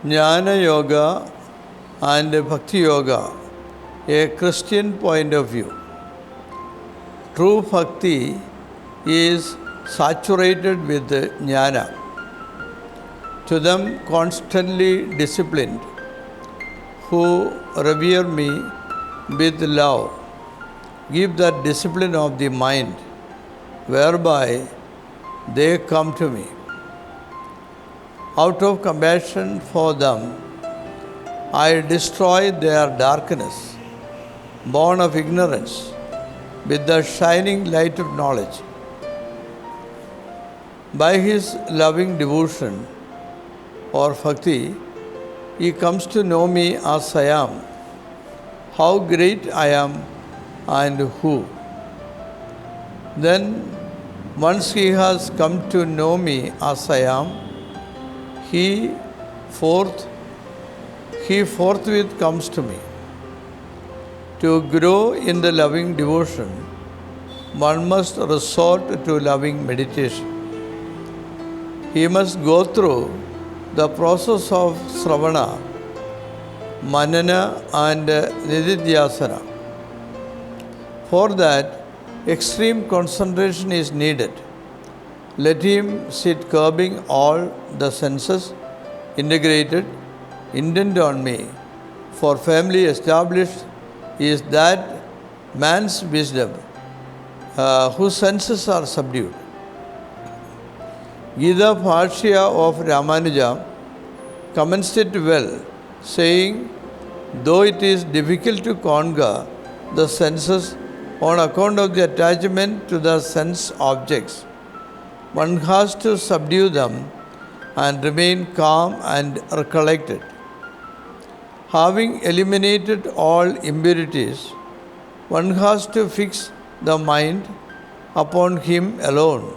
Jnana Yoga and Bhakti Yoga, a Christian point of view. True Bhakti is saturated with Jnana. To them constantly disciplined, who revere me with love, give that discipline of the mind, whereby they come to me. Out of compassion for them, I destroy their darkness, born of ignorance, with the shining light of knowledge. By his loving devotion or bhakti, he comes to know me as I am, how great I am and who. Then, once he has come to know me as I am, he forthwith comes to me. To grow in the loving devotion, one must resort to loving meditation. He must go through the process of Sravana, Manana and Nididhyasana. For that, extreme concentration is needed. Let him sit curbing all the senses, integrated, intent on me. For firmly established is that man's wisdom, whose senses are subdued. Gita Bhashya of Ramanuja commenced it well, saying, though it is difficult to conquer the senses on account of the attachment to the sense objects, one has to subdue them and remain calm and recollected. Having eliminated all impurities, one has to fix the mind upon him alone,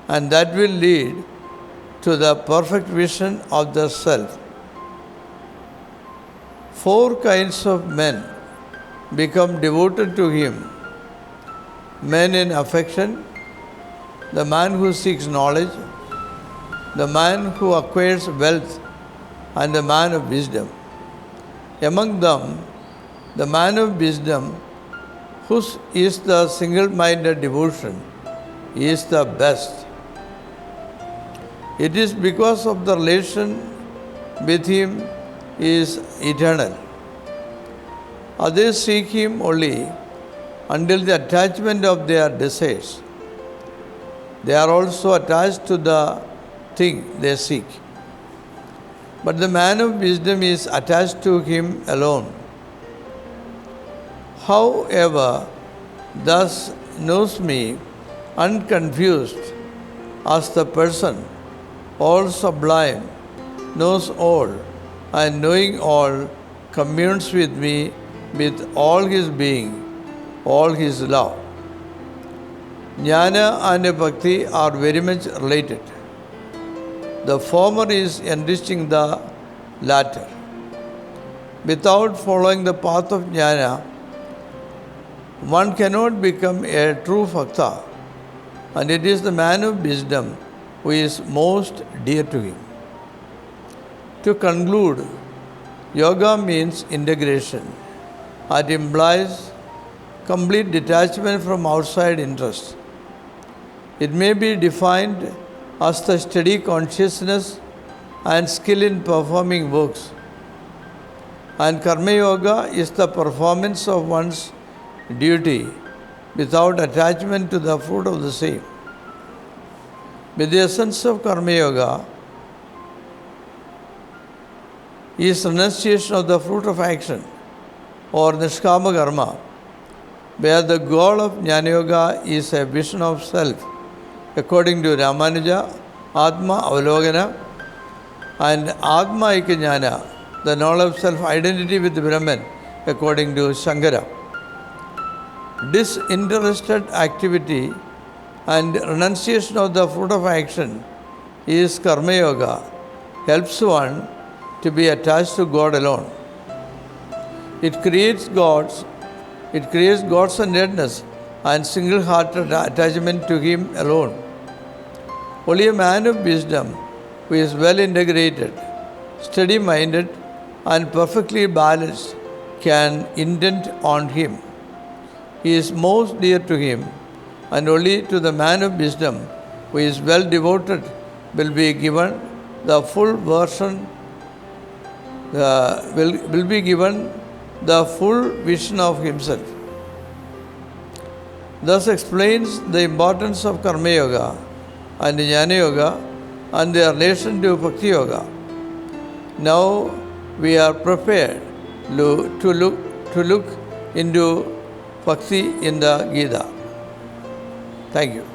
and that will lead to the perfect vision of the self. 4 kinds of men become devoted to him: men in affection, the man who seeks knowledge, the man who acquires wealth, and the man of wisdom. Among them, the man of wisdom, whose is the single-minded devotion, is the best. It is because of the relation with him is eternal. Others seek him only until the attachment of their desires. They are also attached to the thing they seek. But the man of wisdom is attached to him alone. However, thus knows me unconfused as the person, all sublime, knows all, and knowing all, communes with me with all his being, all his love. Jnana and Bhakti are very much related. The former is enriching the latter. Without following the path of Jnana, one cannot become a true Bhakta, and it is the man of wisdom who is most dear to him. To conclude, yoga means integration. It implies complete detachment from outside interests. It may be defined as the steady consciousness and skill in performing works. And Karma Yoga is the performance of one's duty without attachment to the fruit of the same. With the essence of Karma Yoga is renunciation of the fruit of action or Nishkama Karma, where the goal of Jnana Yoga is a vision of self, according to Ramanuja, Atma Avalokana, and Atma Aikajnana, the knowledge of self-identity with Brahman, according to Shankara. Disinterested activity and renunciation of the fruit of action is Karma Yoga, helps one to be attached to God alone. It creates God-centeredness and single-hearted attachment to him alone. Only a man of wisdom who is well integrated, steady minded, and perfectly balanced can intend on him. He is most dear to him, and only to the man of wisdom who is well devoted will be given the full version, will be given the full vision of himself. Thus explains the importance of Karma Yoga and Jnana Yoga and their relation to Bhakti Yoga. Now we are prepared to look into Bhakti in the Gita. Thank you.